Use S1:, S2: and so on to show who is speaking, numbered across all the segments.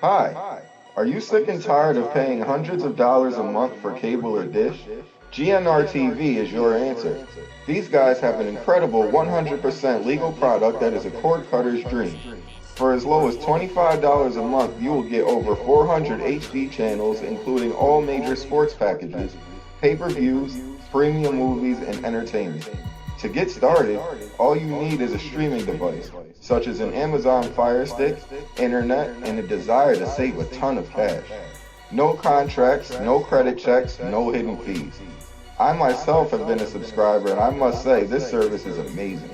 S1: Hi, are you sick and tired of paying hundreds of dollars a month for cable or dish? GNR TV is your answer. These guys have an incredible 100% legal product that is a cord cutter's dream. For as low as $25 a month, you will get over 400 HD channels, including all major sports packages, pay per views, premium movies, and entertainment. To get started, all you need is a streaming device, such as an Amazon Fire Stick, internet, and a desire to save a ton of cash. No contracts, no credit checks, no hidden fees. I myself have been a subscriber, and I must say this service is amazing.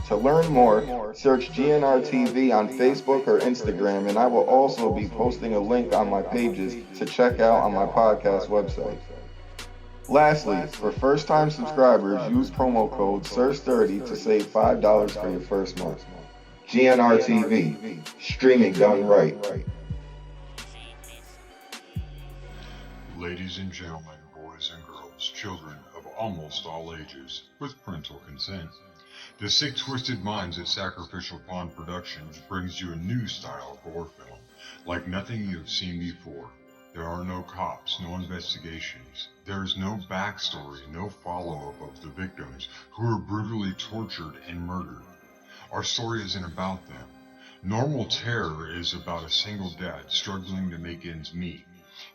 S1: To learn more, search GNR TV on Facebook or Instagram, and I will also be posting a link on my pages to check out on my podcast website. Lastly, for first-time subscribers, use promo code SIR30 to save $5 for your first month. GNR TV, streaming done right.
S2: Ladies and gentlemen, boys and girls, children of almost all ages, with parental consent, the Sick Twisted Minds at Sacrificial Pawn Productions brings you a new style of horror film, like nothing you have seen before. There are no cops, no investigations. There is no backstory, no follow-up of the victims who were brutally tortured and murdered. Our story isn't about them. Normal Terror is about a single dad struggling to make ends meet.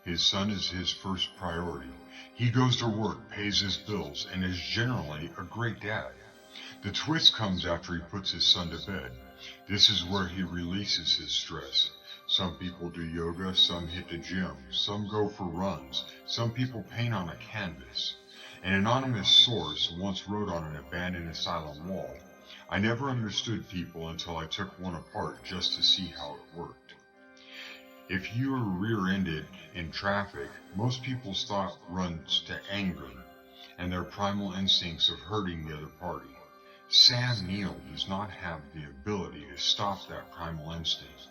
S2: His son is his first priority. He goes to work, pays his bills, and is generally a great dad. The twist comes after he puts his son to bed. This is where he releases his stress. Some people do yoga, some hit the gym, some go for runs, some people paint on a canvas. An anonymous source once wrote on an abandoned asylum wall, "I never understood people until I took one apart just to see how it worked." If you are rear-ended in traffic, most people's thought runs to anger and their primal instincts of hurting the other party. Sam Neill does not have the ability to stop that primal instinct.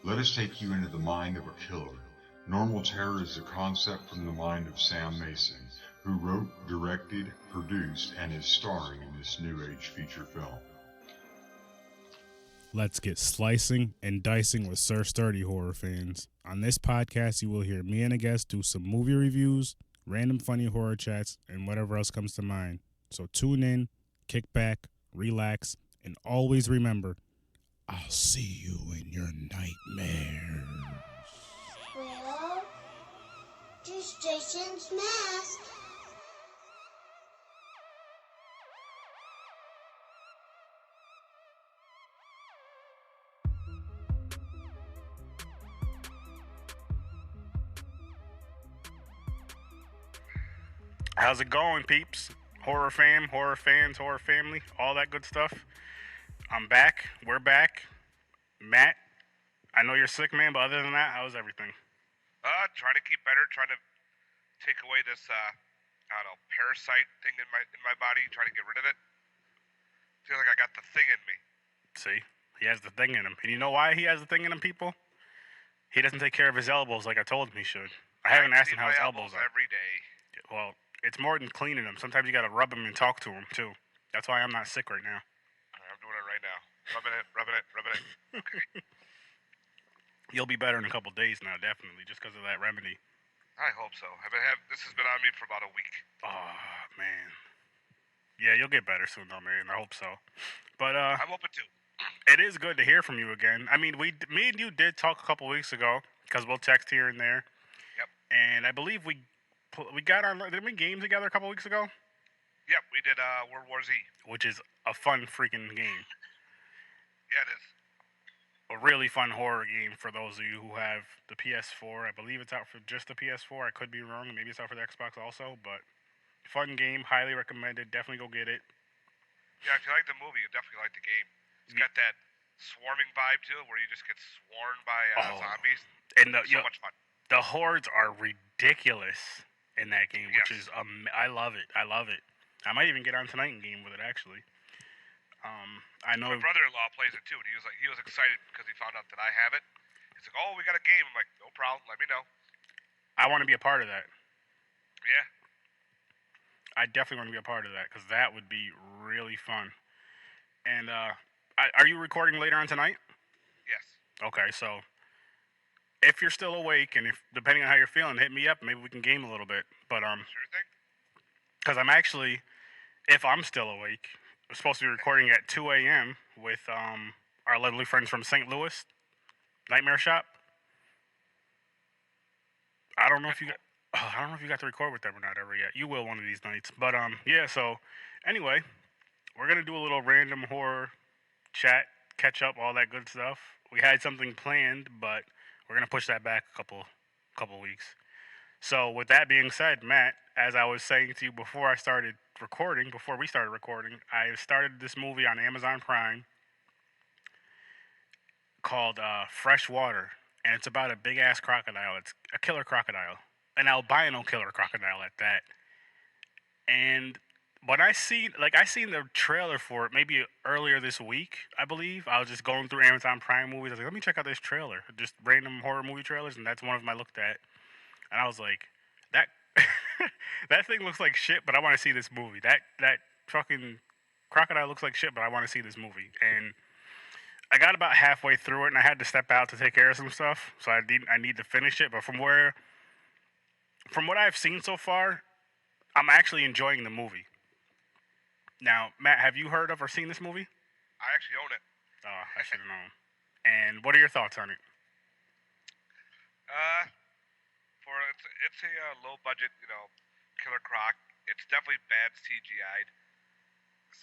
S2: Let us take you into the mind of a killer. Normal Terror is a concept from the mind of Sam Mason, who wrote, directed, produced, and is starring in this new age feature film.
S3: Let's get slicing and dicing with Sir Sturdy horror fans. On this podcast, you will hear me and a guest do some movie reviews, random funny horror chats, and whatever else comes to mind. So tune in, kick back, relax, and always remember, I'll see you in your nightmares.
S4: Well, just Jason's mask.
S5: How's it going, peeps? Horror fam, horror fans, horror family, all that good stuff. I'm back. We're back. Matt, I know you're sick, man, but other than that, how's everything?
S6: Trying to keep better, trying to take away this, I don't know, parasite thing in my body, trying to get rid of it. Feel like I got the thing in me.
S5: See, he has the thing in him. And you know why he has the thing in him, people? He doesn't take care of his elbows like I told him he should. I haven't asked him how his elbows are.
S6: Every day.
S5: Well, it's more than cleaning them. Sometimes you gotta rub them and talk to them, too. That's why I'm not sick right now.
S6: I'm doing it right now. Rubbing it. Okay.
S5: You'll be better in a couple days now, definitely, just because of that remedy.
S6: I hope so. This has been on me for about a week.
S5: Oh, man. Yeah, you'll get better soon, though, man. I hope so. But
S6: I'm hoping to.
S5: It is good to hear from you again. I mean, me and you did talk a couple weeks ago because we'll text here and there.
S6: Yep.
S5: And I believe we got on. Did we game together a couple weeks ago?
S6: Yep, we did World War Z.
S5: Which is a fun freaking game.
S6: Yeah, it is.
S5: A really fun horror game for those of you who have the PS4. I believe it's out for just the PS4. I could be wrong. Maybe it's out for the Xbox also. But fun game. Highly recommended. Definitely go get it.
S6: Yeah, if you like the movie, you definitely like the game. It's got that swarming vibe to it, where you just get swarmed by zombies.
S5: And
S6: so much fun.
S5: The hordes are ridiculous in that game, which is I love it. I love it. I might even get on tonight and game with it actually. I know
S6: my brother-in-law plays it too, and he was excited because he found out that I have it. He's like, "Oh, we got a game." I'm like, "No problem. Let me know."
S5: I want to be a part of that.
S6: Yeah.
S5: I definitely want to be a part of that because that would be really fun. And are you recording later on tonight?
S6: Yes.
S5: Okay, so if you're still awake, and if depending on how you're feeling, hit me up. Maybe we can game a little bit. But
S6: Sure thing.
S5: because I'm actually, if I'm still awake, we're supposed to be recording at 2 a.m. with our lovely friends from St. Louis, Nightmare Shop. I don't know if you got. Oh, I don't know if you got to record with them or not ever yet. You will one of these nights. But yeah. So anyway, we're gonna do a little random horror chat, catch up, all that good stuff. We had something planned, but we're gonna push that back a couple weeks. So with that being said, Matt, as I was saying to you before we started recording, I started this movie on Amazon Prime called Freshwater, and it's about a big ass crocodile. It's a killer crocodile, an albino killer crocodile at that. And when I seen the trailer for it maybe earlier this week, I believe. I was just going through Amazon Prime movies. I was like, let me check out this trailer, just random horror movie trailers, and that's one of them I looked at, and I was like, that that thing looks like shit, but I want to see this movie. That fucking crocodile looks like shit, but I want to see this movie. And I got about halfway through it, and I had to step out to take care of some stuff, so I need to finish it. But from what I've seen so far, I'm actually enjoying the movie. Now, Matt, have you heard of or seen this movie?
S6: I actually own it.
S5: Oh, I should have known. And what are your thoughts on it?
S6: It's a low budget, killer croc. It's definitely bad CGI'd.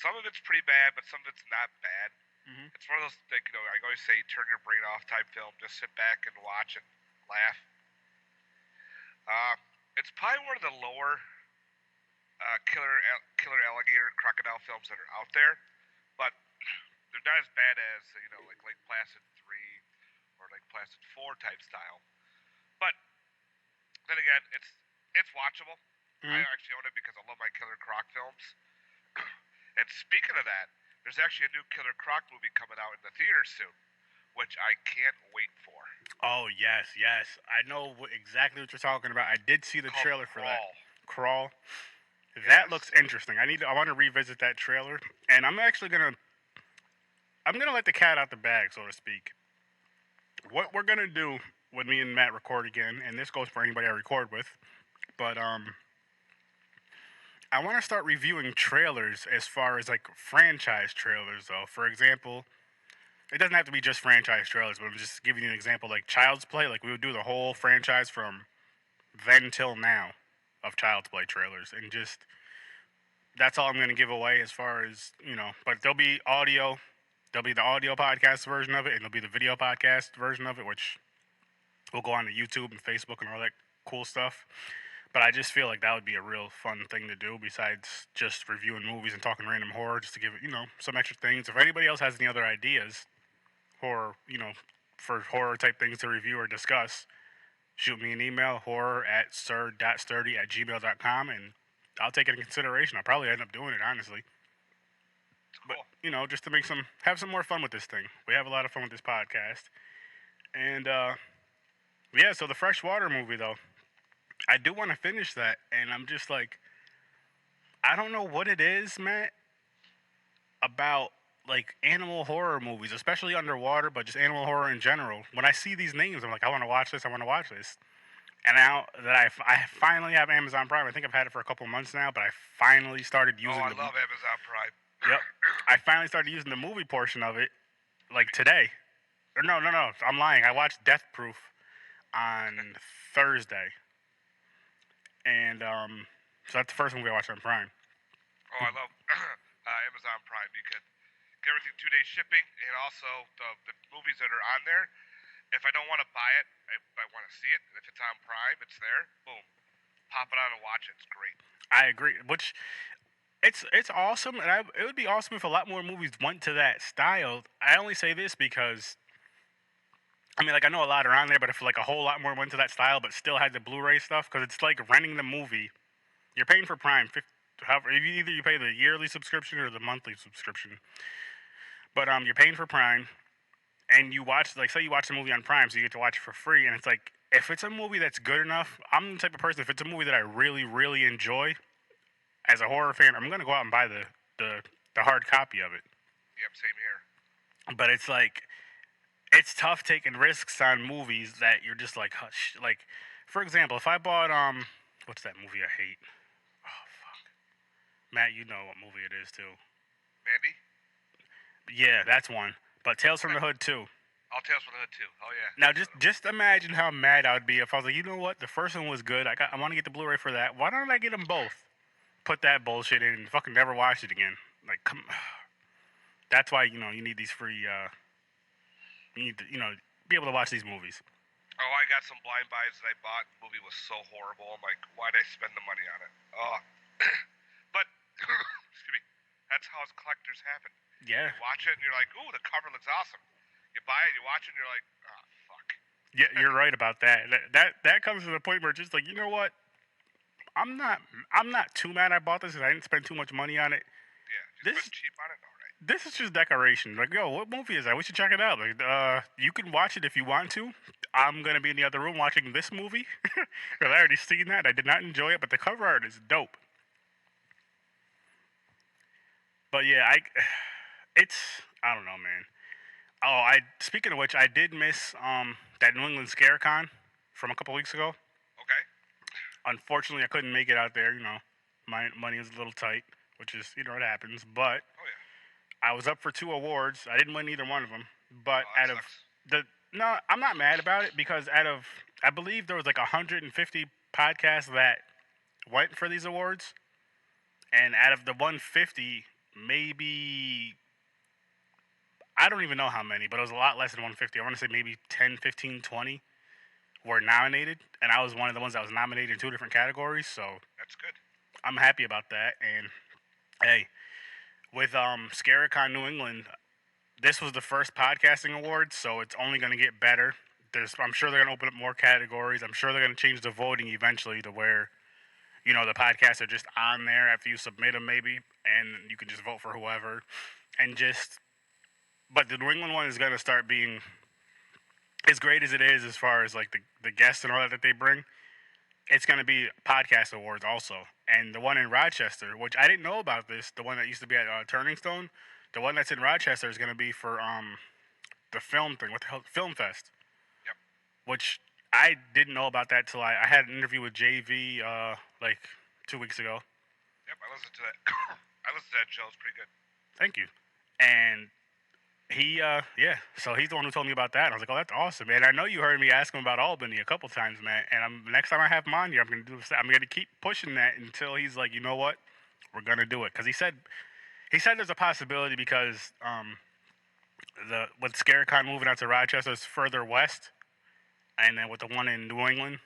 S6: Some of it's pretty bad, but some of it's not bad.
S5: Mm-hmm.
S6: It's one of those, I always say, turn your brain off type film. Just sit back and watch and laugh. It's probably one of the lower killer alligator crocodile films that are out there, but they're not as bad as like Lake Placid 3 or Lake Placid 4 type style. But then again, it's watchable.
S5: Mm-hmm.
S6: I actually own it because I love my killer croc films. And speaking of that, there's actually a new Killer Croc movie coming out in the theaters soon, which I can't wait for.
S5: Oh, yes. I know exactly what you're talking about. I did see the trailer for that. Crawl. That looks interesting. I want to revisit that trailer, and I'm gonna let the cat out the bag, so to speak. What we're gonna do when me and Matt record again, and this goes for anybody I record with, but I want to start reviewing trailers as far as like franchise trailers, though. For example, it doesn't have to be just franchise trailers, but I'm just giving you an example. Like Child's Play, like we would do the whole franchise from then till now of Child's Play trailers, and just that's all I'm going to give away as far as But there'll be audio. There'll be the audio podcast version of it, and there'll be the video podcast version of it, which will go on to YouTube and Facebook and all that cool stuff. But I just feel like that would be a real fun thing to do besides just reviewing movies and talking random horror, just to give it, some extra things. If anybody else has any other ideas for horror type things to review or discuss, shoot me an email, horror@sir.sturdy@gmail.com, and I'll take it in consideration. I'll probably end up doing it, honestly.
S6: Cool.
S5: But, just to have some more fun with this thing. We have a lot of fun with this podcast. And, yeah, so the Freshwater movie, though, I do want to finish that, and I'm just like, I don't know what it is, Matt, about like animal horror movies, especially underwater, but just animal horror in general. When I see these names, I'm like, I want to watch this. And now that I finally have Amazon Prime, I think I've had it for a couple months now, but I finally started using.
S6: I love Amazon Prime.
S5: Yep, I finally started using the movie portion of it, like today. Or no, I'm lying. I watched Death Proof on Thursday. And so that's the first movie I watched on Prime.
S6: Oh, I love Amazon Prime. You can get everything 2-day shipping, and also the movies that are on there. If I don't want to buy it, I want to see it. If it's on Prime, it's there. Boom, pop it on and watch it. It's great.
S5: I agree. Which it's awesome, and it would be awesome if a lot more movies went to that style. I only say this because I know a lot are on there, but if like a whole lot more went to that style, but still had the Blu-ray stuff, because it's like renting the movie. You're paying for Prime, either you pay the yearly subscription or the monthly subscription. But you're paying for Prime, and you watch, like, say you watch the movie on Prime, so you get to watch it for free, and it's like, if it's a movie that's good enough, I'm the type of person, if it's a movie that I really, really enjoy, as a horror fan, I'm gonna go out and buy the hard copy of it.
S6: Yep, same here.
S5: But it's like, it's tough taking risks on movies that you're just like, hush. Like, for example, if I bought what's that movie I hate? Oh fuck, Matt, you know what movie it is too.
S6: Mandy?
S5: Yeah, that's one. But Tales from the Hood too.
S6: All Tales from the Hood too. Oh yeah.
S5: Now just imagine how mad I would be if I was like, you know what, the first one was good. I want to get the Blu-ray for that. Why don't I get them both? Put that bullshit in and fucking never watch it again. Like, come. That's why you need these free. You need to be able to watch these movies.
S6: Oh, I got some blind buys that I bought. The movie was so horrible. I'm like, why'd I spend the money on it? Oh. But, excuse me, that's how collectors happen.
S5: Yeah.
S6: You watch it and you're like, ooh, the cover looks awesome. You buy it, you watch it, and you're like, oh, fuck.
S5: Yeah, you're right about that. That comes to the point where it's just like, you know what? I'm not too mad I bought this because I didn't spend too much money on it.
S6: Yeah, just spend cheap on it? All right.
S5: This is just decoration. Like, yo, what movie is that? We should check it out. Like, you can watch it if you want to. I'm gonna be in the other room watching this movie because I already seen that. I did not enjoy it, but the cover art is dope. But yeah, I don't know, man. Oh, speaking of which, I did miss that New England Scare Con from a couple weeks ago.
S6: Okay.
S5: Unfortunately, I couldn't make it out there. My money was a little tight, which is it happens. But I was up for 2 awards. I didn't win either one of them. But out of no, I'm not mad about it because out of I believe there was like 150 podcasts that went for these awards, and out of the 150, maybe I don't even know how many, but it was a lot less than 150. I want to say maybe 10, 15, 20 were nominated, and I was one of the ones that was nominated in 2 different categories, so
S6: that's good. I'm
S5: happy about that. And hey, with Scaricon New England, this was the first podcasting award, so it's only going to get better. I'm sure they're going to open up more categories. I'm sure they're going to change the voting eventually to where, the podcasts are just on there after you submit them maybe, and you can just vote for whoever. But the New England one is going to start being as great as it is as far as like the guests and all that they bring. It's going to be podcast awards also. And the one in Rochester, which I didn't know about this, the one that used to be at Turning Stone, the one that's in Rochester is going to be for the film thing, what the hell, Film Fest.
S6: Yep.
S5: Which I didn't know about that till I had an interview with JV like 2 weeks ago.
S6: Yep, I listened to that. I listened to that show. It's pretty good.
S5: Thank you. And he, so he's the one who told me about that. And I was like, oh, that's awesome, man. I know you heard me ask him about Albany a couple times, man. And next time I have him on here, I'm going to keep pushing that until he's like, you know what? We're going to do it. Because he said there's a possibility because with Scaricon moving out to Rochester, it's further west. And then with the one in New England,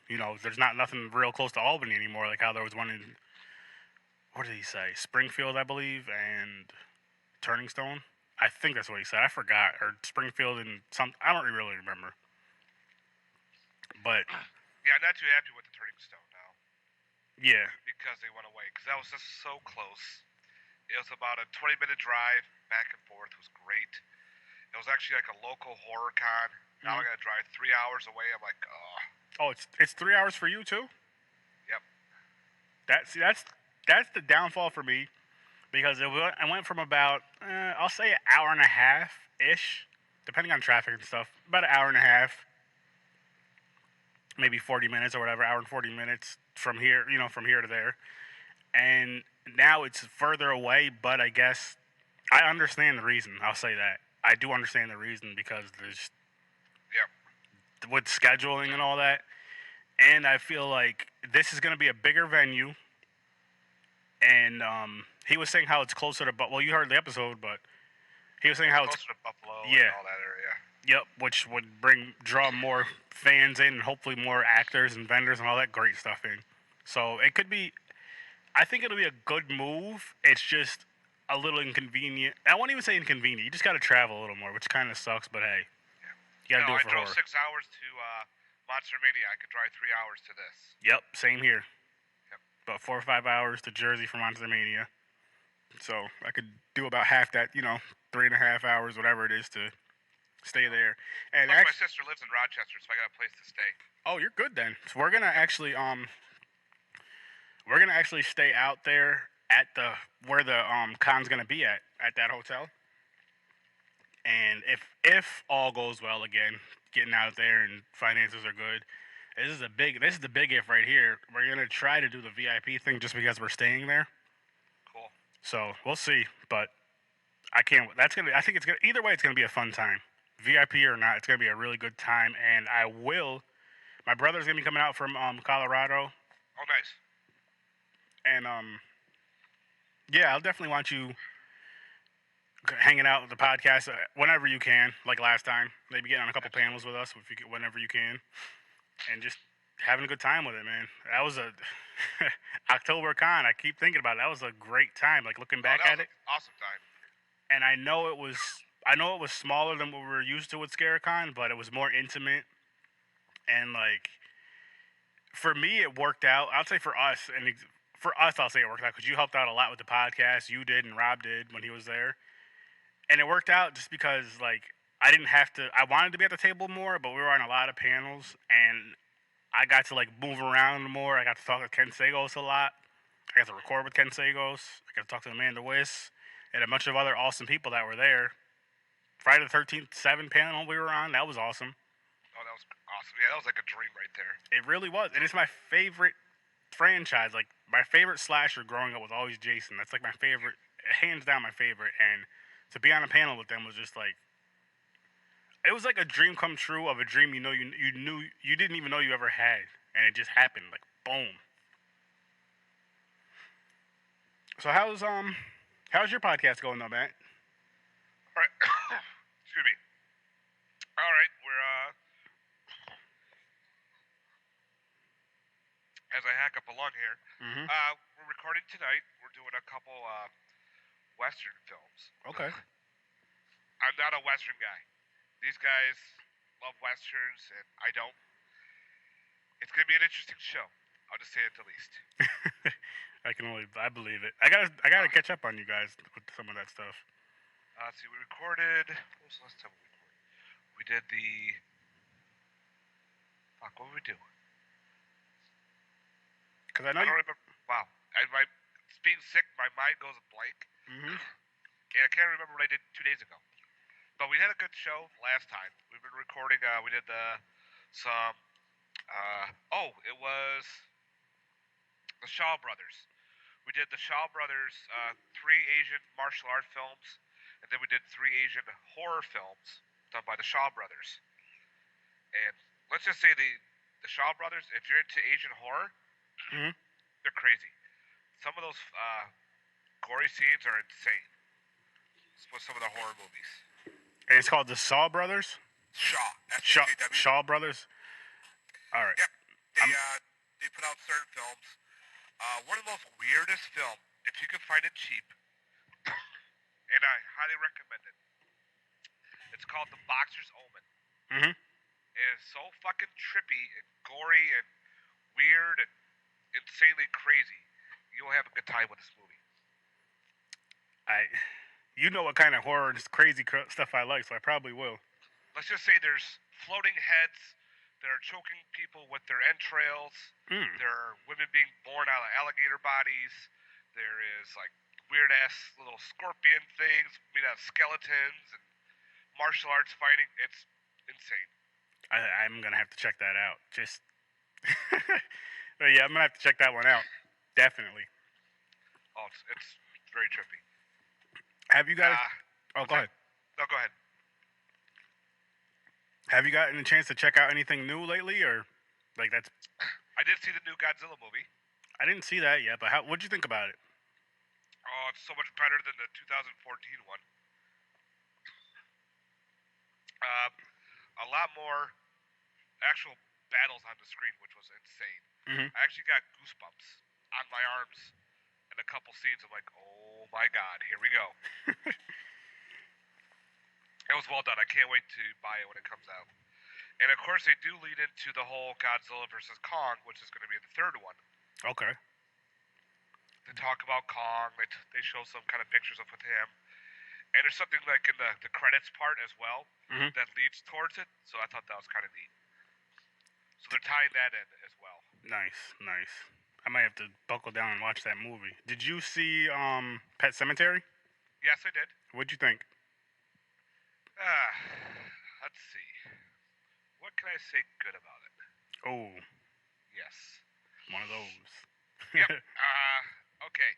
S5: there's not nothing real close to Albany anymore, like how there was one in, what did he say? Springfield, I believe, and Turning Stone. I think that's what he said. I forgot. Or Springfield and I don't really remember. But
S6: yeah, I'm not too happy with the Turning Stone now.
S5: Yeah.
S6: Because they went away. Because that was just so close. It was about a 20-minute drive back and forth. It was great. It was actually like a local horror con. Now I gotta drive 3 hours away. I'm like, oh.
S5: Oh, it's 3 hours for you too?
S6: Yep.
S5: That's the downfall for me. Because I went from about, I'll say an hour and a half-ish, depending on traffic and stuff, about an hour and a half, maybe 40 minutes or whatever, hour and 40 minutes from here, from here to there. And now it's further away, but I guess I understand the reason. I'll say that. I do understand the reason because there's, with scheduling and all that. And I feel like this is going to be a bigger venue. And he was saying how it's closer to, well, you heard the episode, but he was saying how it's
S6: closer to Buffalo
S5: and
S6: all that area.
S5: Yep, which would draw more fans in and hopefully more actors and vendors and all that great stuff in. So it could be, I think it'll be a good move. It's just a little inconvenient. I won't even say inconvenient. You just got to travel a little more, which kind of sucks, but hey. You got to do it for horror.
S6: I drove 6 hours to Monster Mania. I could drive 3 hours to this.
S5: Yep, same here. About 4 or 5 hours to Jersey from Monster Mania. So I could do about half that, 3.5 hours, whatever it is, to stay there. And
S6: plus my sister lives in Rochester, so I got a place to stay.
S5: Oh, you're good then. So we're gonna actually stay out there at where the con's gonna be at that hotel. And if all goes well again, getting out there and finances are good, this is the big if right here. We're gonna try to do the VIP thing just because we're staying there.
S6: Cool.
S5: So we'll see, but I can't. That's gonna. I think it's gonna. Either way, it's gonna be a fun time. VIP or not, it's gonna be a really good time. And I will. My brother's gonna be coming out from Colorado,
S6: Oh, nice.
S5: and yeah, I'll definitely want you hanging out with the podcast whenever you can, like last time. Maybe getting on a couple panels with us whenever you can, and just having a good time with it, man. That was a October Con. I keep thinking about it. That was a great time. Like looking back
S6: that
S5: at
S6: was
S5: it,
S6: an awesome time.
S5: and I know it was smaller than what we were used to with ScareCon, but it was more intimate, and like for me, it worked out. I'll say for us, I'll say it worked out because you helped out a lot with the podcast. You did, and Rob did when he was there, and it worked out just because like I didn't have to. I wanted to be at the table more, but we were on a lot of panels, and I got to like move around more. I got to talk to Ken Sagos a lot. I got to record with Ken Sagos. I got to talk to Amanda Wiss and a bunch of other awesome people that were there. Friday the 13th 7 panel we were on, that was awesome.
S6: Oh, that was awesome. Yeah, that was like a dream right there.
S5: It really was. And it's my favorite franchise. Like, my favorite slasher growing up was always Jason. That's like my favorite, hands down my favorite. And to be on a panel with them was just like, it was like a dream come true of a dream you knew you didn't even know you ever had. And it just happened. Like, boom. So how's your podcast going though, Matt?
S6: All right. Excuse me. All right, we're as I hack up along here,
S5: Mm-hmm.
S6: we're recording tonight. We're doing a couple Western films.
S5: Okay.
S6: I'm not a Western guy. These guys love Westerns, and I don't. It's gonna be an interesting show. I'll just say it the least.
S5: I believe it. I gotta catch up on you guys with some of that stuff.
S6: Let's see, we recorded. What was the last time we recorded? We did the. Fuck, what did we do?
S5: Because I know
S6: I
S5: you.
S6: don't remember. Wow, being sick, my mind goes blank,
S5: Mm-hmm.
S6: and I can't remember what I did 2 days ago. But we had a good show last time. We've been recording. We did some. It was the Shaw Brothers. We did the Shaw Brothers 3 Asian martial art films, and then we did 3 Asian horror films done by the Shaw Brothers. And let's just say the Shaw Brothers, if you're into Asian horror,
S5: Mhm.
S6: they're crazy. Some of those gory scenes are insane. With some of the horror movies.
S5: And it's called the Saw Brothers.
S6: Shaw.
S5: Shaw,
S6: S-H-A-W.
S5: Shaw Brothers. All right.
S6: Yep. They put out certain films. One of the most weirdest film, if you can find it cheap, and I highly recommend it. It's called The Boxer's Omen.
S5: Mm-hmm.
S6: It is so fucking trippy and gory and weird and insanely crazy. You'll have a good time with this movie.
S5: You know what kind of horror and crazy stuff I like, so I probably will.
S6: Let's just say there's floating heads that are choking people with their entrails. There are women being born out of alligator bodies. There is like weird ass little scorpion things made out of skeletons and martial arts fighting. It's insane.
S5: I'm gonna have to check that out. Just yeah, I'm gonna have to check that one out. Definitely.
S6: Oh, it's very trippy.
S5: Have you guys? Go ahead.
S6: No, go ahead.
S5: Have you gotten a chance to check out anything new lately, or like that's?
S6: I did see the new Godzilla movie.
S5: I didn't see that yet, but what'd you think about it?
S6: Oh, it's so much better than the 2014 one. A lot more actual battles on the screen, which was insane.
S5: Mm-hmm.
S6: I actually got goosebumps on my arms in a couple scenes. I'm like, oh my god, here we go. It was well done. I can't wait to buy it when it comes out. And of course, they do lead into the whole Godzilla versus Kong, which is going to be the third one.
S5: Okay.
S6: They talk about Kong. They show some kind of pictures of with him. And there's something like in the credits part as well that leads towards it. So I thought that was kind of neat. So they're tying that in as well.
S5: Nice. I might have to buckle down and watch that movie. Did you see Pet Sematary?
S6: Yes, I did.
S5: What'd you think?
S6: Uh, let's see. What can I say good about it?
S5: Oh,
S6: Yes.
S5: one of those.
S6: Yep. Okay.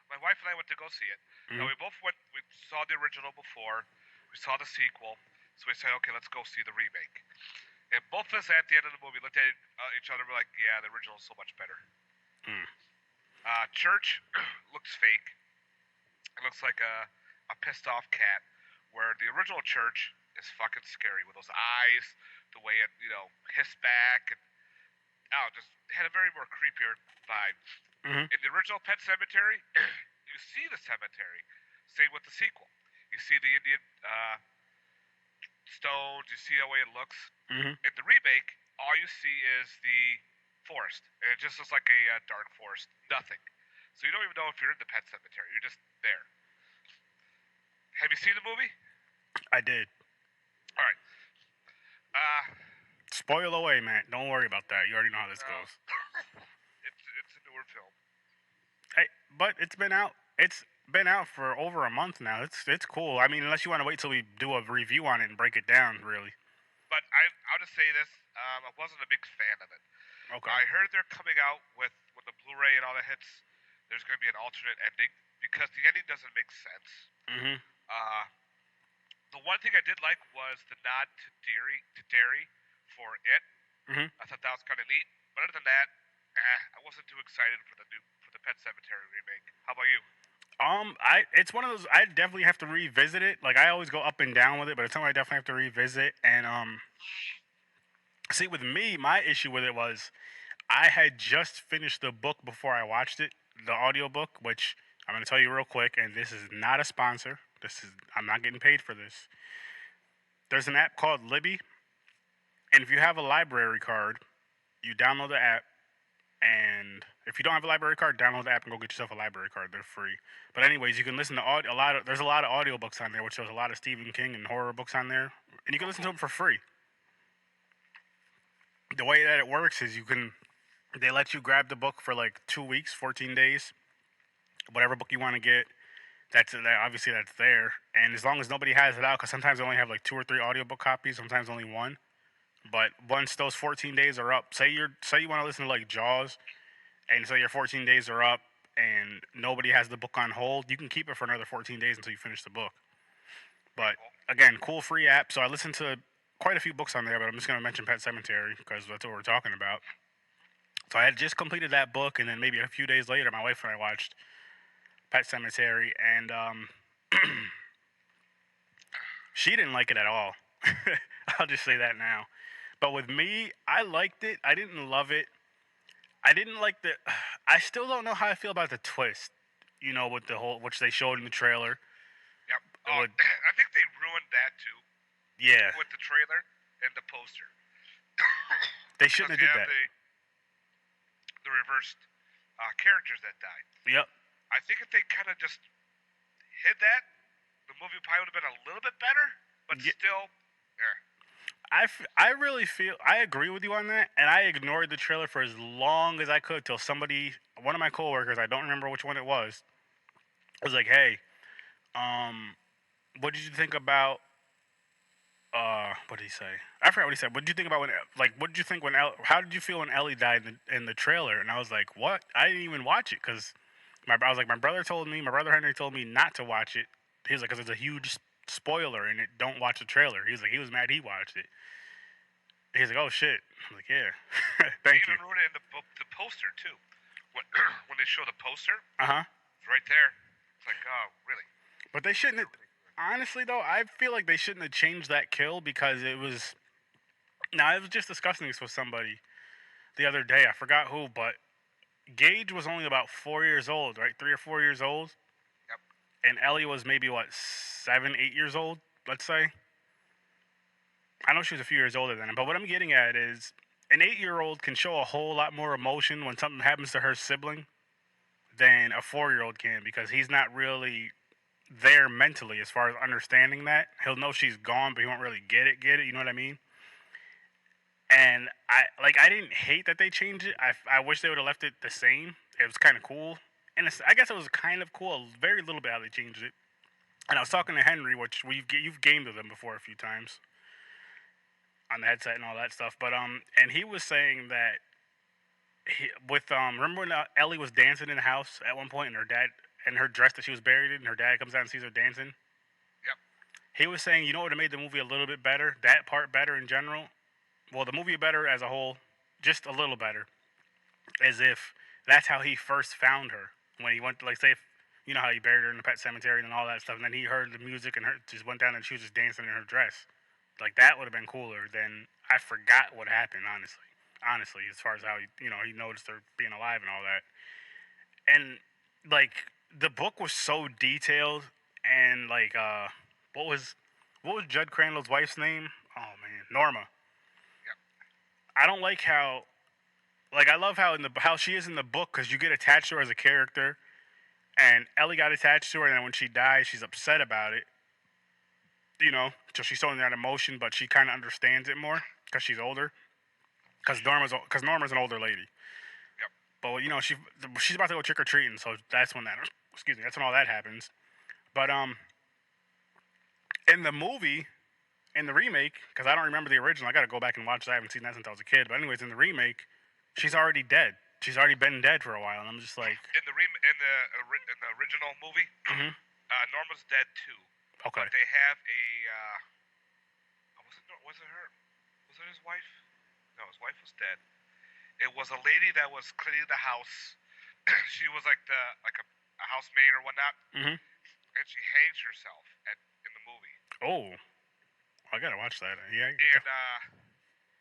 S6: My wife and I went to go see it. Now we both went. We saw the original before. We saw the sequel. So we said, okay, let's go see the remake. And both of us at the end of the movie looked at each other. We're like, yeah, the original is so much better.
S5: Mm.
S6: Church looks fake. It looks like a pissed off cat. Where the original Church is fucking scary with those eyes, the way it hissed back, and just had a very more creepier vibe.
S5: Mhm.
S6: In the original Pet Cemetery, you see the cemetery. Same with the sequel. You see the Indian stones. You see the way it looks.
S5: Mhm.
S6: In the remake, all you see is the forest, and it just looks like a dark forest. Nothing. So you don't even know if you're in the Pet Cemetery. You're just there. Have you seen the movie?
S5: I did.
S6: All right.
S5: Spoil away, Matt. Don't worry about that. You already know how this
S6: No.
S5: goes.
S6: It's a newer film.
S5: Hey, but it's been out. It's been out for over a month now. It's cool. I mean, unless you want to wait till we do a review on it and break it down, really.
S6: But I'll just say this: I wasn't a big fan of it.
S5: Okay.
S6: I heard they're coming out with the Blu-ray and all the hits. There's going to be an alternate ending because the ending doesn't make sense.
S5: Mhm.
S6: The one thing I did like was the nod to Derry for it.
S5: Mhm.
S6: I thought that was kind of neat. But other than that, I wasn't too excited for the Pet Cemetery remake. How about you?
S5: It's one of those. I definitely have to revisit it. Like I always go up and down with it, but it's something I definitely have to revisit. And see, with me, my issue with it was I had just finished the book before I watched it, the audiobook, which I'm gonna tell you real quick. And this is not a sponsor. I'm not getting paid for this. There's an app called Libby, and if you have a library card, you download the app. And if you don't have a library card, download the app and go get yourself a library card. They're free. But anyways, you can listen to there's a lot of audiobooks on there, which shows a lot of Stephen King and horror books on there, and you can listen to them for free. The way that it works is they let you grab the book for like 2 weeks, 14 days, whatever book you want to get. Obviously that's there, and as long as nobody has it out, because sometimes they only have like 2 or 3 audiobook copies, sometimes only one. But once those 14 days are up, say you want to listen to like Jaws, and say your 14 days are up, and nobody has the book on hold, you can keep it for another 14 days until you finish the book. But again, cool free app. So I listened to quite a few books on there, but I'm just gonna mention Pet Cemetery because that's what we're talking about. So I had just completed that book, and then maybe a few days later, my wife and I watched Pet Cemetery, and she didn't like it at all. I'll just say that now. But with me, I liked it. I didn't love it. I didn't like I still don't know how I feel about the twist. With the whole, which they showed in the trailer.
S6: Yep. I think they ruined that too.
S5: Yeah.
S6: With the trailer and the poster.
S5: They shouldn't have did that.
S6: The reversed characters that died.
S5: Yep.
S6: I think if they kind of just hid that, the movie probably would have been a little bit better. But still, yeah.
S5: I really feel I agree with you on that, and I ignored the trailer for as long as I could till one of my coworkers, I don't remember which one it was like, "Hey, what did you think about?" What did he say? I forgot what he said. What did you think about what did you think how did you feel when Ellie died in the trailer? And I was like, what? I didn't even watch it because my brother Henry told me not to watch it. He was like, because it's a huge spoiler in it. Don't watch the trailer. He was like, he was mad he watched it. He's like, oh shit. I'm like, yeah. Thank you.
S6: They even wrote it in the poster too. When they show the poster, it's right there. It's like, oh, really?
S5: But they shouldn't have. Honestly, though, I feel like they shouldn't have changed that kill because it was. Now, I was just discussing this with somebody the other day. I forgot who, but Gage was only about 4 years old, right? 3 or 4 years old.
S6: Yep.
S5: And Ellie was maybe, 7, 8 years old, let's say. I know she was a few years older than him, but what I'm getting at is an 8-year-old can show a whole lot more emotion when something happens to her sibling than a 4-year-old can because he's not really there mentally as far as understanding that. He'll know she's gone, but he won't really get it, you know what I mean? And I didn't hate that they changed it. I wish they would have left it the same. It was kind of cool. And I guess it was kind of cool, a very little bit how they changed it. And I was talking to Henry, which you've gamed with him before a few times on the headset and all that stuff. But and he was saying that remember when Ellie was dancing in the house at one point, and her dad and her dress that she was buried in, and her dad comes down and sees her dancing.
S6: Yep.
S5: He was saying, you know what would have made the movie a little bit better, that part better in general. Well, the movie better as a whole, just a little better, as if that's how he first found her when he went, like, say, you know how he buried her in the pet cemetery and all that stuff, and then he heard the music and her just went down and she was just dancing in her dress. Like, that would have been cooler than, I forgot what happened, honestly, as far as how he noticed her being alive and all that. And like the book was so detailed, and like what was Judd Crandall's wife's name? Oh man, Norma.
S6: Yep.
S5: I don't like how, like, I love how she is in the book, because you get attached to her as a character, and Ellie got attached to her, and then when she dies, she's upset about it. So she's showing that emotion, but she kind of understands it more because she's older. Because Norma's an older lady.
S6: Yep.
S5: But she's about to go trick or treating, so that's when that's when all that happens. But in the movie, in the remake, because I don't remember the original, I got to go back and watch that. I haven't seen that since I was a kid. But anyways, in the remake, she's already dead. She's already been dead for a while, and I'm just like,
S6: in the original movie, Norma's dead too.
S5: Okay.
S6: But they have a was it her? Was it his wife? No, his wife was dead. It was a lady that was cleaning the house. She was like a housemaid or whatnot, and she hangs herself in the movie.
S5: Oh, I gotta watch that. Yeah.
S6: And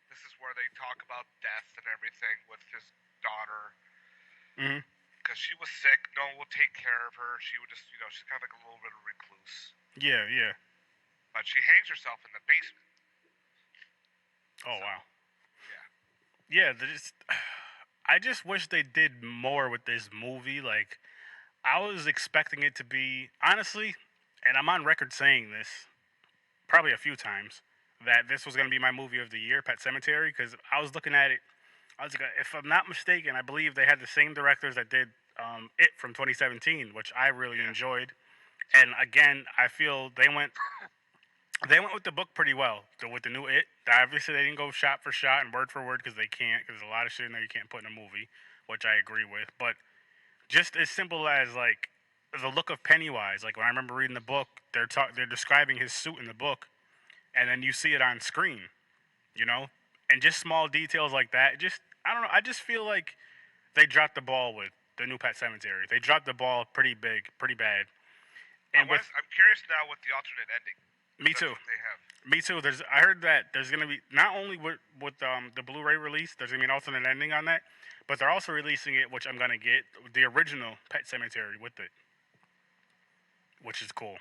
S6: this is where they talk about death and everything with his daughter. Because she was sick, no one would take care of her. She would just, she's kind of like a little bit of a recluse.
S5: Yeah.
S6: But she hangs herself in the basement.
S5: Oh, wow.
S6: Yeah.
S5: Yeah, I just wish they did more with this movie. Like, I was expecting it to be, honestly, and I'm on record saying this probably a few times, that this was going to be my movie of the year, Pet Sematary, because I was looking at it. I was like, if I'm not mistaken, I believe they had the same directors that did It from 2017, which I really enjoyed. And again, I feel they went with the book pretty well. With the new It, obviously they didn't go shot for shot and word for word, because they can't, because there's a lot of shit in there you can't put in a movie, which I agree with. But just as simple as, like, the look of Pennywise. Like, when I remember reading the book, they're describing his suit in the book, and then you see it on screen, and just small details like that. I don't know. I just feel like they dropped the ball with the new Pet Sematary. They dropped the ball pretty bad. And
S6: I'm curious now with the alternate ending.
S5: Me too.
S6: They have.
S5: Me too. I heard that there's gonna be, not only with the Blu-ray release, there's gonna be an alternate ending on that, but they're also releasing it, which I'm gonna get, the original Pet Sematary with it, which is cool.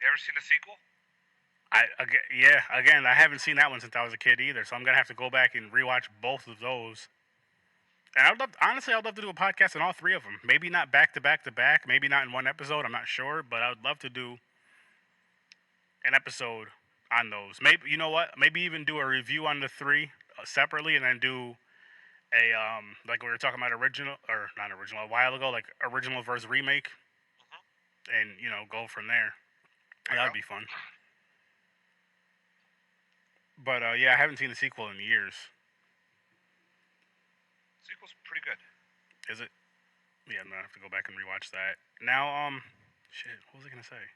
S6: You ever seen the sequel?
S5: Again, I haven't seen that one since I was a kid either, so I'm gonna have to go back and rewatch both of those. And I'd love to do a podcast on all three of them. Maybe not back to back, maybe not in one episode. I'm not sure, but I would love to do an episode on those. Maybe, you know what? Maybe even do a review on the three separately, and then do a like we were talking about, original or not original a while ago, like original versus remake, and go from there. That'd be fun. But yeah, I haven't seen the sequel in years.
S6: Sequel's pretty good.
S5: Is it? Yeah, I'm gonna have to go back and rewatch that. Now, shit, what was I gonna say?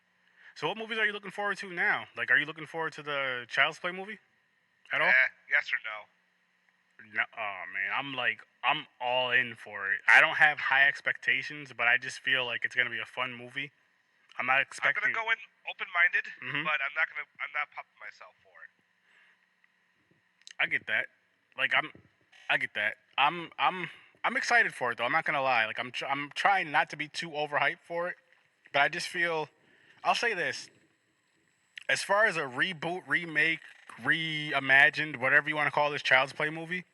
S5: So, what movies are you looking forward to now? Like, are you looking forward to the Child's Play movie at all?
S6: Yes or no?
S5: No, oh man, I'm all in for it. I don't have high expectations, but I just feel like it's gonna be a fun movie. I'm not expecting.
S6: I'm gonna go in open-minded, but I'm not pumping myself for it.
S5: I get that. I get that. I'm excited for it though. I'm not gonna lie. Like, I'm trying not to be too overhyped for it, but I just feel. I'll say this. As far as a reboot, remake, reimagined, whatever you want to call this Child's Play movie,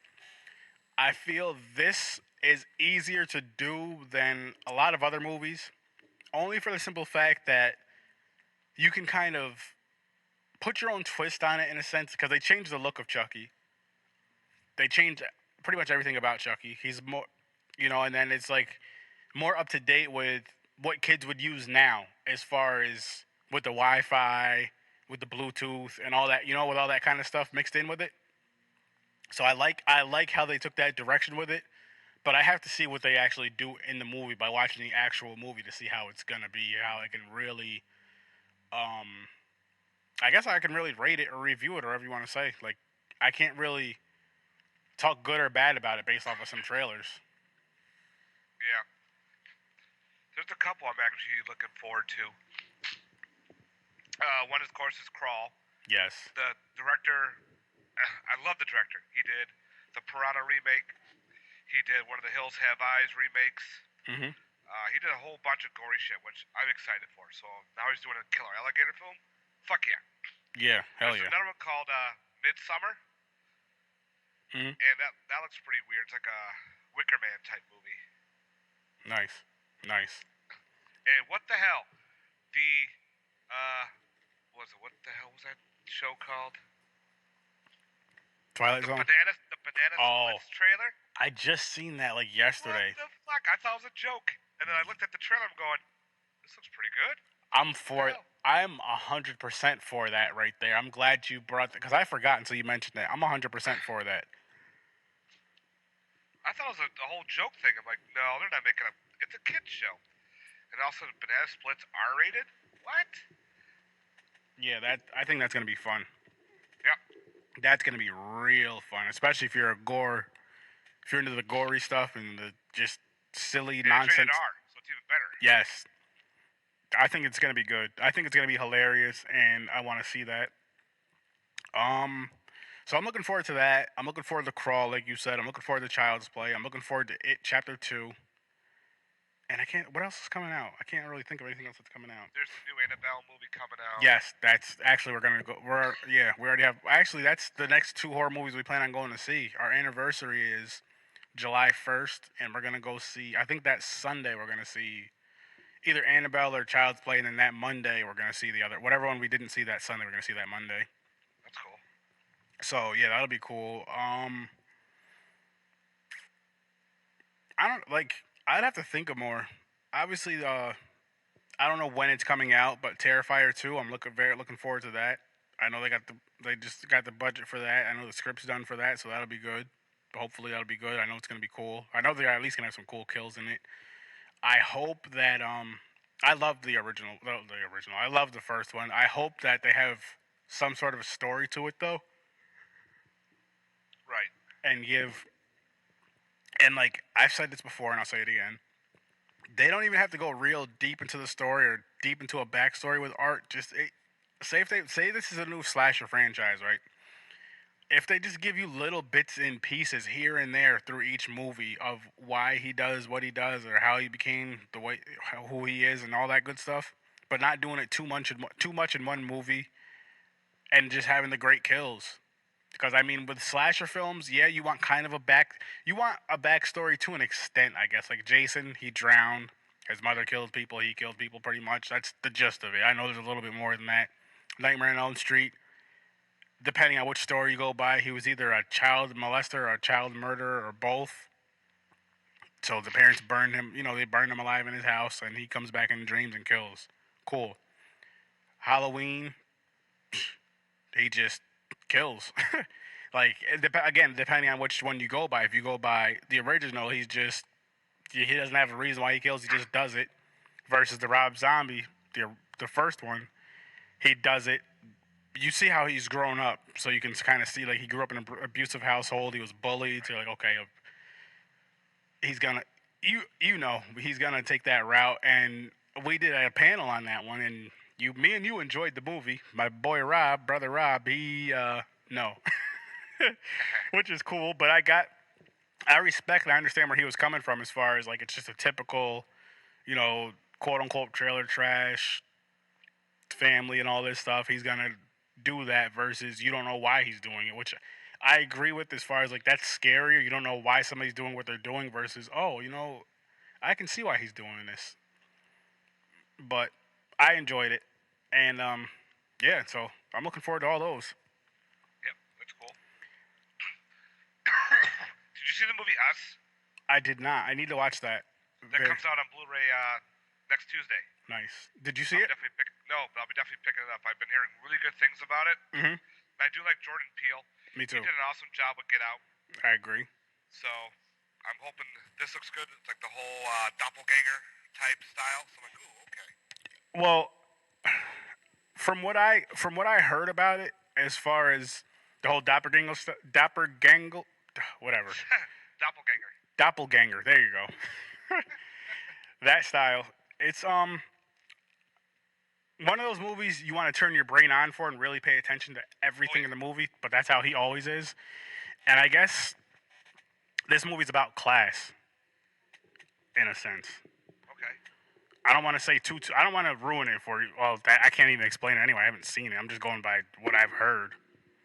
S5: I feel this is easier to do than a lot of other movies, only for the simple fact that you can kind of put your own twist on it in a sense, because they changed the look of Chucky. They changed pretty much everything about Chucky. He's more, and then it's like more up to date with what kids would use now. as far as with the Wi-Fi, with the Bluetooth, and all that. With all that kind of stuff mixed in with it. So I like how they took that direction with it. But I have to see what they actually do in the movie by watching the actual movie to see how it's gonna be, how I can really, um, I guess I can really rate it or review it or whatever you want to say. Like, I can't really talk good or bad about it based off of some trailers.
S6: Yeah. There's a couple I'm actually looking forward to. One, of course, is Crawl.
S5: Yes.
S6: The director, I love the director. He did the Piranha remake. He did one of the Hills Have Eyes remakes.
S5: Mm-hmm.
S6: He did a whole bunch of gory shit, which I'm excited for. So now he's doing a killer alligator film. Fuck yeah.
S5: Yeah, hell
S6: There's
S5: yeah.
S6: another one called Midsummer.
S5: Mm-hmm.
S6: And that looks pretty weird. It's like a Wicker Man type movie.
S5: Nice.
S6: And what the hell? What the hell was that show called?
S5: Twilight Zone.
S6: The Banana Splits trailer?
S5: I just seen that like yesterday.
S6: What the fuck? I thought it was a joke. And then I looked at the trailer and I'm going, this looks pretty good.
S5: I'm for it. I'm 100% for that right there. I'm glad you brought that because I forgot until you mentioned that. I'm 100% for that.
S6: I thought it was a whole joke thing. I'm like, no, they're not making it's a kid's show. And also the Banana Splits R-rated? What?
S5: Yeah, I think that's gonna be fun.
S6: Yep.
S5: That's gonna be real fun, especially if you're if you're into the gory stuff and the just silly nonsense.
S6: It's rated R, so it's even better.
S5: Yes. I think it's gonna be good. I think it's gonna be hilarious, and I want to see that. So I'm looking forward to that. I'm looking forward to Crawl, like you said. I'm looking forward to Child's Play. I'm looking forward to It Chapter 2. And I can't. What else is coming out? I can't really think of anything else that's coming out.
S6: There's a new Annabelle movie coming out.
S5: Yes, that's actually we're gonna go. We already have. Actually, that's the next 2 horror movies we plan on going to see. Our anniversary is July 1st, and we're gonna go see. I think that Sunday we're gonna see either Annabelle or Child's Play, and then that Monday we're gonna see the other. Whatever one we didn't see that Sunday, we're gonna see that Monday.
S6: That's cool.
S5: So yeah, that'll be cool. I don't like. I'd have to think of more. Obviously, I don't know when it's coming out, but Terrifier 2, I'm looking forward to that. I know they just got the budget for that. I know the script's done for that, so that'll be good. But hopefully that'll be good. I know it's gonna be cool. I know they're at least gonna have some cool kills in it. I hope that I love the original. The original. I love the first one. I hope that they have some sort of a story to it though.
S6: Right.
S5: And like I've said this before, and I'll say it again. They don't even have to go real deep into the story or deep into a backstory with art. Just say this is a new slasher franchise, right? If they just give you little bits and pieces here and there through each movie of why he does what he does or how he became who he is and all that good stuff, but not doing it too much in one movie, and just having the great kills. Because I mean, with slasher films, yeah, you want a backstory to an extent, I guess. Like Jason, he drowned. His mother killed people. He killed people pretty much. That's the gist of it. I know there's a little bit more than that. Nightmare on Elm Street, depending on which story you go by, he was either a child molester or a child murderer or both. So the parents burned him. They burned him alive in his house, and he comes back in dreams and kills. Cool. Halloween, he just kills. Like, again, depending on which one you go by. If you go by the original, he doesn't have a reason why he kills. He just does it. Versus the Rob Zombie, the first one, he does it. You see how he's grown up, so you can kind of see, like, he grew up in an abusive household. He was bullied. So you're like, okay, he's gonna, he's gonna take that route. And we did a panel on that one, and me and you enjoyed the movie. My boy brother Rob, he no, which is cool. But I respect and I understand where he was coming from as far as like it's just a typical, quote unquote trailer trash family and all this stuff. He's gonna do that versus you don't know why he's doing it, which I agree with as far as like that's scarier. You don't know why somebody's doing what they're doing versus I can see why he's doing this. But I enjoyed it, and yeah, so I'm looking forward to all those.
S6: Yep, that's cool. Did you see the movie Us?
S5: I did not. I need to watch that.
S6: That comes out on Blu-ray next Tuesday.
S5: Nice. Did you see it?
S6: No, but I'll be definitely picking it up. I've been hearing really good things about it.
S5: Mm-hmm.
S6: I do like Jordan Peele.
S5: Me too.
S6: He did an awesome job with Get Out.
S5: I agree.
S6: So I'm hoping this looks good. It's like the whole doppelganger type style. So I'm like, ooh, okay.
S5: Well, from what I heard about it, as far as the whole doppelganger, whatever, doppelganger. There you go. That style. It's one of those movies you want to turn your brain on for and really pay attention to everything in the movie. But that's how he always is. And I guess this movie's about class, in a sense.
S6: Okay.
S5: I don't want to say too. I don't want to ruin it for you. Well, I can't even explain it anyway. I haven't seen it. I'm just going by what I've heard.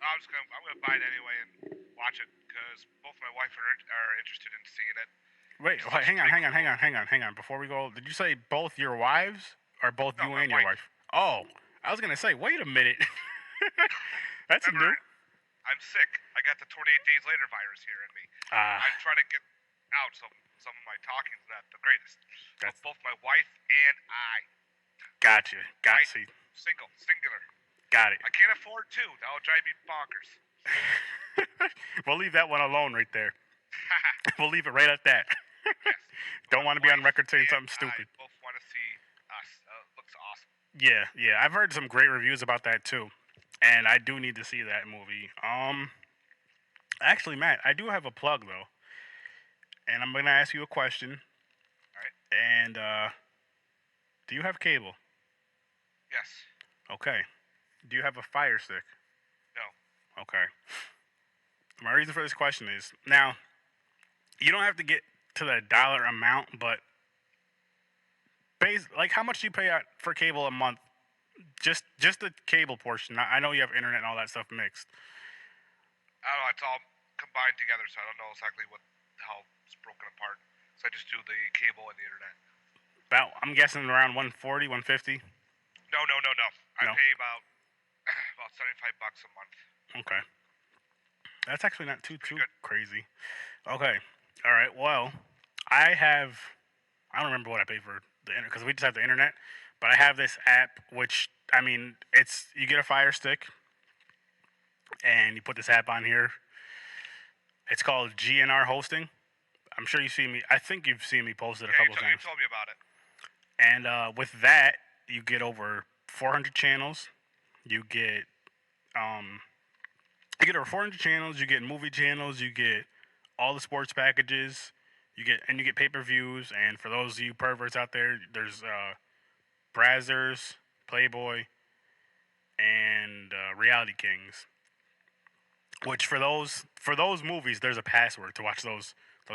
S6: I'm gonna buy it anyway and watch it because both my wife are interested in seeing it.
S5: Wait, hang on. Before we go, did you say both your wives or both you and your wife? Oh, I was gonna say, wait a minute. That's
S6: Remember,
S5: new.
S6: I'm sick. I got the 28 days later virus here in me. I'm trying to get out some of my talking's not the greatest.
S5: That's
S6: both my wife and I.
S5: Gotcha. See.
S6: Singular.
S5: Got it.
S6: I can't afford two. That would drive me bonkers.
S5: We'll leave that one alone right there. We'll leave it right at that.
S6: Yes.
S5: Don't want to be on record saying something stupid.
S6: I both want to see us. Looks awesome.
S5: Yeah. I've heard some great reviews about that too, and I do need to see that movie. Actually, Matt, I do have a plug though, and I'm gonna ask you a question.
S6: All right.
S5: And do you have cable?
S6: Yes.
S5: Okay. Do you have a Fire Stick?
S6: No.
S5: Okay. My reason for this question is, now, you don't have to get to the dollar amount, but like how much do you pay out for cable a month? Just the cable portion. I know you have internet and all that stuff mixed.
S6: I don't know. It's all combined together, so I don't know exactly how it's broken apart. So I just do the cable and the internet.
S5: I'm guessing around 140, 150.
S6: No. I
S5: No?
S6: pay about $75 a month.
S5: Okay. That's actually not too
S6: good.
S5: crazy. Okay. All right. Well, I don't remember what I pay for the internet because we just have the internet, but I have this app which, I mean, you get a Fire Stick and you put this app on here. It's called GNR Hosting. I'm sure I think you've seen me post it a couple times.
S6: You told me about it.
S5: And with that, you get over 400 channels. You get over 400 channels. You get movie channels. You get all the sports packages. You get pay-per-views. And for those of you perverts out there, there's Brazzers, Playboy, and Reality Kings. Which for those movies, there's a password to watch those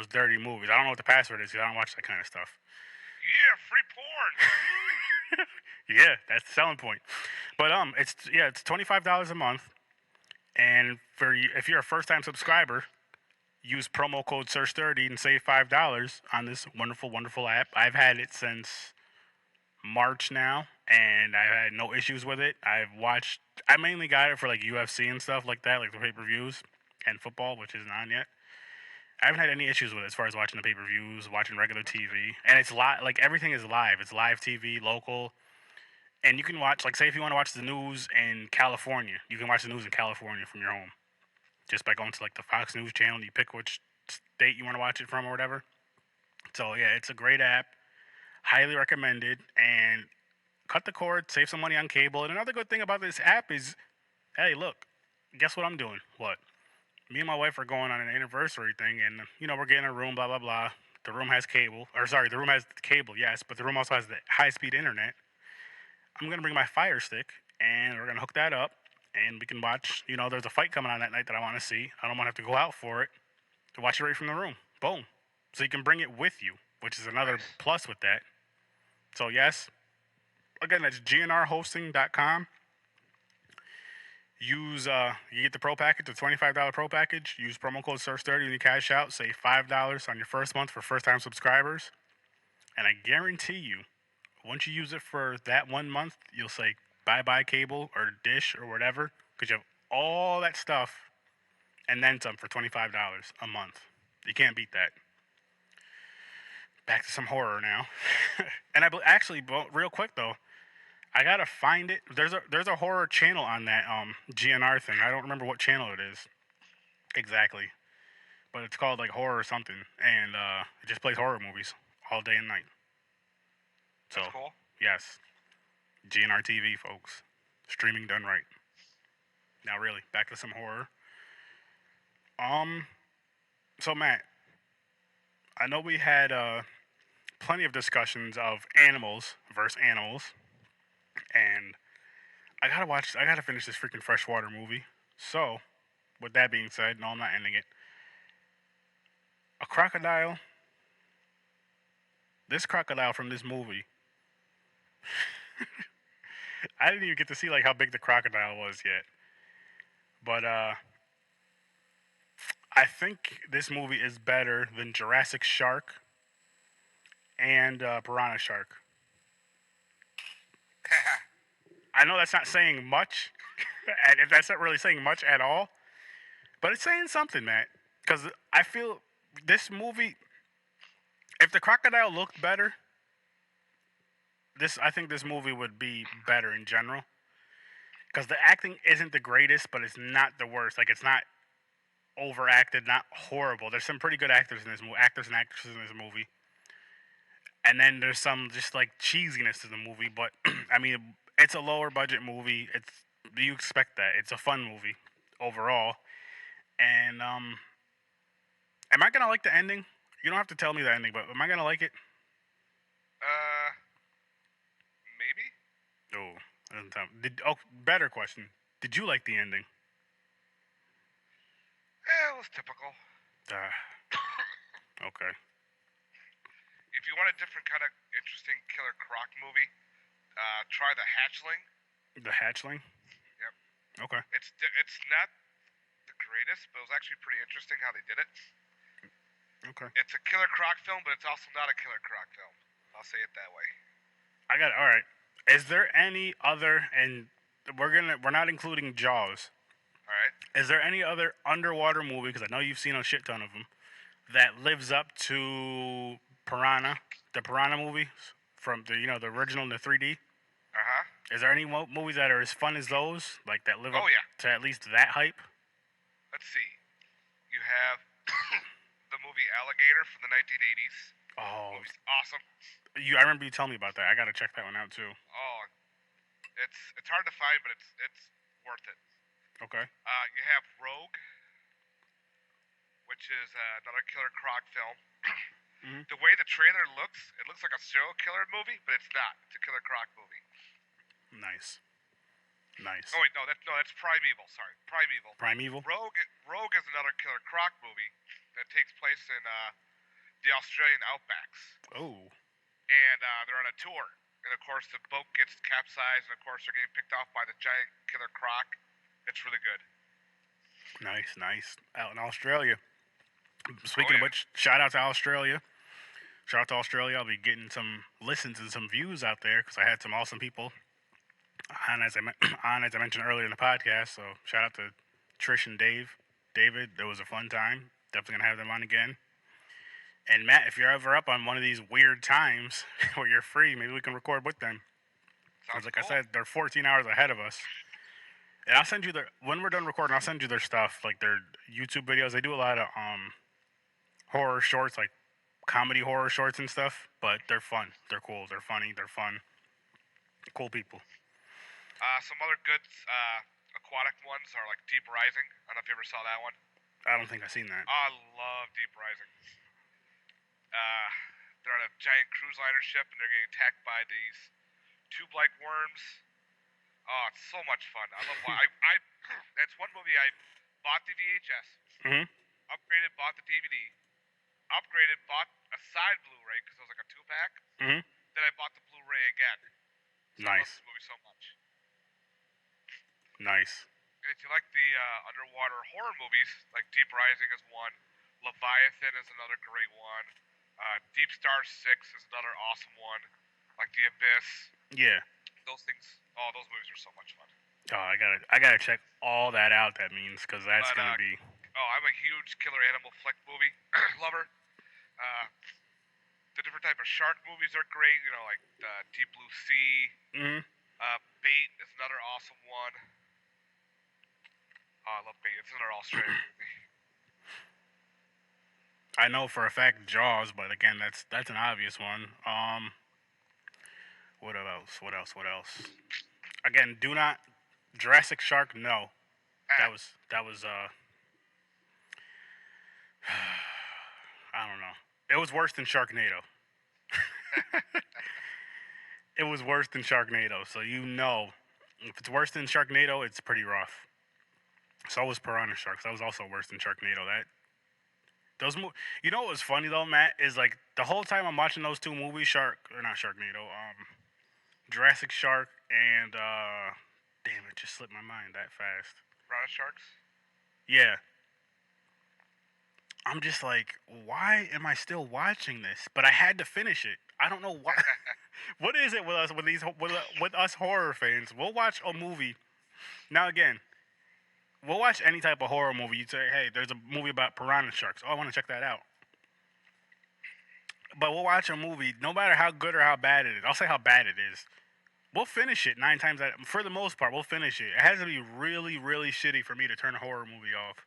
S5: dirty movies. I don't know what the password is because I don't watch that kind of stuff.
S6: Yeah, free porn.
S5: Yeah, that's the selling point. But it's $25 a month, and if you're a first-time subscriber, use promo code SEARCH30 and save $5 on this wonderful, wonderful app. I've had it since March now, and I've had no issues with it. I mainly got it for like UFC and stuff like that, like the pay-per-views and football, which isn't on yet. I haven't had any issues with it as far as watching the pay-per-views, watching regular TV, and it's like everything is live. It's live TV, local, and you can watch, like, say if you want to watch the news in California, you can watch the news in California from your home, just by going to like the Fox News channel. You pick which state you want to watch it from or whatever. So yeah, it's a great app, highly recommended, and cut the cord, save some money on cable. And another good thing about this app is, hey, look, guess what I'm doing? What? Me and my wife are going on an anniversary thing, and, we're getting a room, blah, blah, blah. The room has cable. The room has cable, yes, but the room also has the high-speed internet. I'm going to bring my Fire Stick, and we're going to hook that up, and we can watch, there's a fight coming on that night that I want to see. I don't want to have to go out for it to watch it right from the room. Boom. So you can bring it with you, which is another plus with that. So, yes, again, that's gnrhosting.com. You get the pro package, the $25 pro package. Use promo code SEARCH30 when you cash out. Save $5 on your first month for first-time subscribers. And I guarantee you, once you use it for that 1 month, you'll say bye-bye cable or dish or whatever, because you have all that stuff and then some for $25 a month. You can't beat that. back to some horror now. And actually, real quick though, I gotta find it. There's a horror channel on that GNR thing. I don't remember what channel it is exactly, but it's called like horror or something, and it just plays horror movies all day and night. So
S6: That's cool.
S5: yes, GNR TV, folks, streaming done right. Now, really, back to some horror. So Matt, I know we had plenty of discussions of animals versus animals, and I gotta finish this freaking freshwater movie. So, with that being said, no, I'm not ending it. A crocodile. This crocodile from this movie. I didn't even get to see like how big the crocodile was yet. But I think this movie is better than Jurassic Shark and Piranha Shark. I know that's not saying much, and if that's not really saying much at all, but it's saying something, Matt. Because I feel this movie, if the crocodile looked better, I think this movie would be better in general. Because the acting isn't the greatest, but it's not the worst. Like, it's not overacted, not horrible. There's some pretty good actors in this movie, actors and actresses in this movie. And then there's some just like cheesiness to the movie, but I mean, it's a lower budget movie. You expect that. It's a fun movie overall. And am I gonna like the ending? You don't have to tell me the ending, but am I gonna like it?
S6: Maybe.
S5: No, doesn't tell me. Better question. Did you like the ending?
S6: It was typical.
S5: Okay.
S6: If you want a different kind of interesting Killer Croc movie, try The Hatchling.
S5: The Hatchling?
S6: Yep.
S5: Okay.
S6: It's not the greatest, but it was actually pretty interesting how they did it.
S5: Okay.
S6: It's a Killer Croc film, but it's also not a Killer Croc film. I'll say it that way.
S5: I got it. All right. Is there any other, and we're not including Jaws.
S6: All right.
S5: Is there any other underwater movie, because I know you've seen a shit ton of them, that lives up to Piranha, the Piranha movie from the original in the 3D? Is there any movies that are as fun as those, like that live up to at least that hype?
S6: Let's see. You have the movie Alligator from the 1980s.
S5: Oh,
S6: The movie's awesome.
S5: I remember you telling me about that. I gotta check that one out too.
S6: Oh, it's hard to find, but it's worth it.
S5: Okay.
S6: You have Rogue, which is another Killer Croc film.
S5: Mhm.
S6: The way the trailer looks, it looks like a serial killer movie, but it's not. It's a Killer Croc movie.
S5: Nice. Nice.
S6: Oh wait, no, that's Primeval. Sorry, Primeval.
S5: Primeval.
S6: Rogue is another Killer Croc movie that takes place in the Australian outbacks,
S5: Oh.
S6: and they're on a tour. And of course, the boat gets capsized, and of course, they're getting picked off by the giant Killer Croc. It's really good.
S5: Nice. Out in Australia. Speaking of which, shout out to Australia. I'll be getting some listens and some views out there because I had some awesome people on, as I mentioned earlier in the podcast. So shout out to Trish and David. It was a fun time. Definitely gonna have them on again. And Matt, if you're ever up on one of these weird times where you're free, maybe we can record with them. Because like I said, they're 14 hours ahead of us. And I'll send you when we're done recording, I'll send you their stuff, like their YouTube videos. They do a lot of horror shorts, like comedy horror shorts and stuff, but they're fun. They're cool. They're funny. They're fun. Cool people.
S6: Some other good aquatic ones are like Deep Rising. I don't know if you ever saw that one.
S5: I don't think I've seen that.
S6: I love Deep Rising. They're on a giant cruise liner ship and they're getting attacked by these tube-like worms. Oh, it's so much fun. I love. That's one movie I bought the VHS, upgraded, bought the DVD, upgraded, bought a side Blu-ray because it was like a 2-pack. Then I bought the Blu-ray again. So I love this movie so much.
S5: Nice.
S6: And if you like the underwater horror movies, like Deep Rising is one, Leviathan is another great one, Deep Star 6 is another awesome one, like The Abyss.
S5: Yeah.
S6: Those movies are so much fun.
S5: Oh, I gotta check all that out. That means because that's gonna be.
S6: Oh, I'm a huge killer animal flick movie lover. the different type of shark movies are great. You know, like Deep Blue Sea.
S5: Hmm.
S6: Bait is another awesome one. Oh, I love Bait. It's another Australian movie.
S5: I know for a fact Jaws, but again, that's an obvious one. What else? What else? What else? Again, do not Jurassic Shark. No, that was I don't know. It was worse than Sharknado. It was worse than Sharknado. So you know, if it's worse than Sharknado, it's pretty rough. So was Piranha Sharks. That was also worse than Sharknado. You know what was funny though, Matt, is like the whole time I'm watching those two movies, Jurassic Shark and damn, it just slipped my mind that fast.
S6: Piranha Sharks.
S5: Yeah. I'm just like, why am I still watching this? But I had to finish it. I don't know why. What is it with us with us horror fans? We'll watch a movie. Now again, we'll watch any type of horror movie. You say, hey, there's a movie about piranha sharks. Oh, I want to check that out. But we'll watch a movie, no matter how good or how bad it is. I'll say how bad it is. We'll finish it 9 times out. For the most part, we'll finish it. It has to be really, really shitty for me to turn a horror movie off.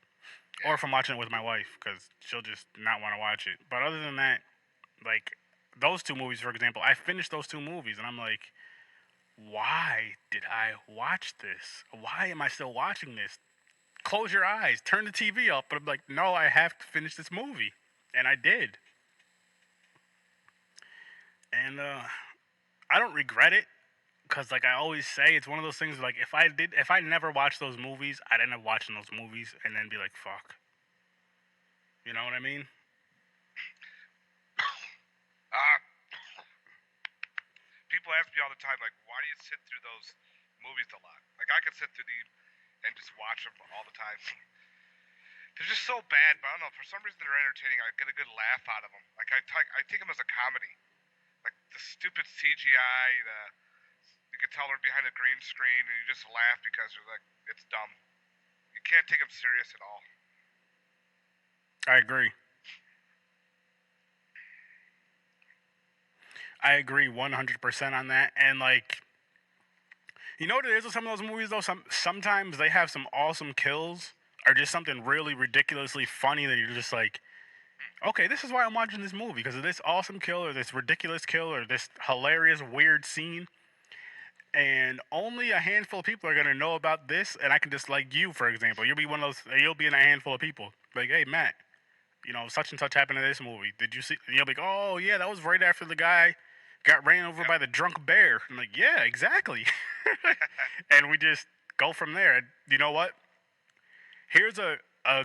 S5: Or if I'm watching it with my wife, because she'll just not want to watch it. But other than that, like, those two movies, for example, I finished those two movies, and I'm like, why did I watch this? Why am I still watching this? Close your eyes, turn the TV up. But I'm like, no, I have to finish this movie. And I did. And I don't regret it. Because, like I always say, it's one of those things, like, if I never watched those movies, I'd end up watching those movies and then be like, fuck. You know what I mean?
S6: People ask me all the time, like, why do you sit through those movies a lot? Like, I could sit through these and just watch them all the time. They're just so bad, but I don't know. For some reason, they're entertaining. I get a good laugh out of them. Like, I take them as a comedy. Like, the stupid CGI, you can tell they're behind a green screen, and you just laugh because you're like, it's dumb. You can't take them serious at all.
S5: I agree. I agree 100% on that. And, like, you know what it is with some of those movies, though? Sometimes they have some awesome kills or just something really ridiculously funny that you're just like, okay, this is why I'm watching this movie, because of this awesome kill or this ridiculous kill or this hilarious, weird scene. And only a handful of people are going to know about this. And I can just, like you, for example, you'll be in a handful of people. Like, hey, Matt, you know, such and such happened in this movie. Did you see? And you'll be like, oh, yeah, that was right after the guy got ran over by the drunk bear. I'm like, yeah, exactly. And we just go from there. You know what? Here's a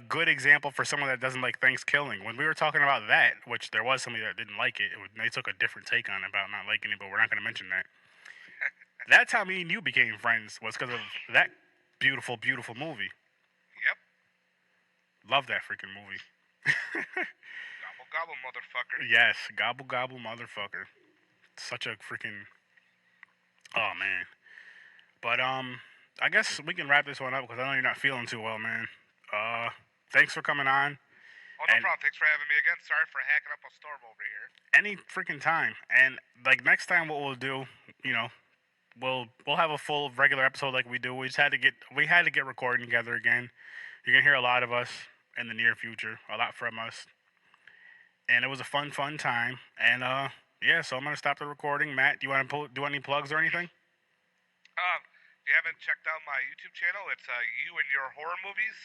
S5: good example for someone that doesn't like Thanksgiving. When we were talking about that, which there was somebody that didn't like it, they took a different take on it about not liking it, but we're not going to mention that. That's how me and you became friends, was because of that beautiful, beautiful movie.
S6: Yep.
S5: Love that freaking movie.
S6: Gobble, gobble, motherfucker.
S5: Yes, gobble, gobble, motherfucker. Such a freaking... Oh, man. But, I guess we can wrap this one up, because I know you're not feeling too well, man. Thanks for coming on.
S6: Oh, no problem. Thanks for having me again. Sorry for hacking up a storm over here.
S5: Any freaking time. And, like, next time what we'll do, you know... We'll have a full regular episode like we do. We had to get recording together again. You're gonna hear a lot of us in the near future, a lot from us. And it was a fun time. And yeah, so I'm gonna stop the recording. Matt, do you want to do any plugs or anything?
S6: If you haven't checked out my YouTube channel, it's You and Your Horror Movies.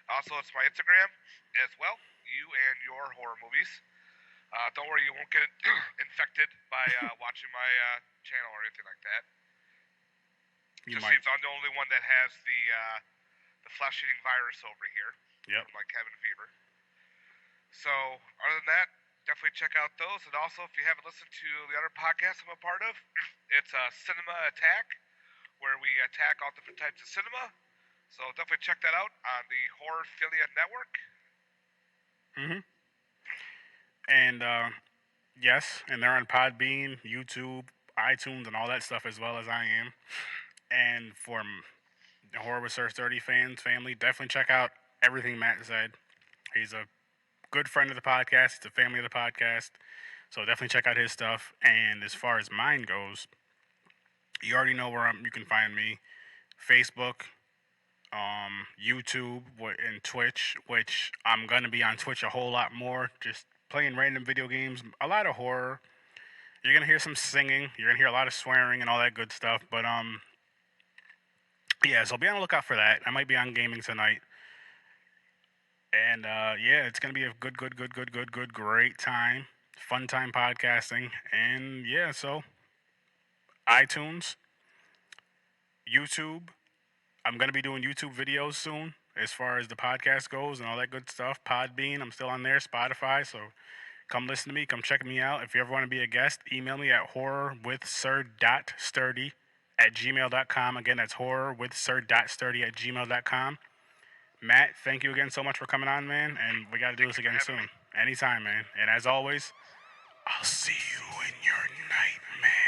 S6: Also, it's my Instagram as well. You and Your Horror Movies. Don't worry, you won't get infected by watching my channel or anything like that. Just seems I'm the only one that has the flesh-eating virus over here.
S5: Yep.
S6: Like cabin fever. So, other than that, definitely check out those. And also, if you haven't listened to the other podcast I'm a part of, it's Cinema Attack, where we attack all different types of cinema. So definitely check that out on the Horrorphilia Network.
S5: Mm-hmm. And, yes, and they're on Podbean, YouTube, iTunes, and all that stuff as well as I am. And for Horror with Sir Sturdy family, definitely check out everything Matt said. He's a good friend of the podcast. He's a family of the podcast. So definitely check out his stuff. And as far as mine goes, you already know where you can find me: Facebook, YouTube, and Twitch. Which I'm gonna be on Twitch a whole lot more, just playing random video games, a lot of horror. You're gonna hear some singing. You're gonna hear a lot of swearing and all that good stuff. But yeah. So be on the lookout for that. I might be on gaming tonight. And yeah, it's gonna be a good, great time, fun time podcasting. And yeah, so iTunes, YouTube. I'm gonna be doing YouTube videos soon, as far as the podcast goes and all that good stuff. Podbean, I'm still on there. Spotify, so come listen to me. Come check me out. If you ever want to be a guest, email me at horrorwithsir.sturdy@gmail.com. Again, that's horrorwithsir.sturdy@gmail.com. Matt, thank you again so much for coming on, man. And we got to do this again soon. Anytime, man. And as always, I'll see you in your nightmare.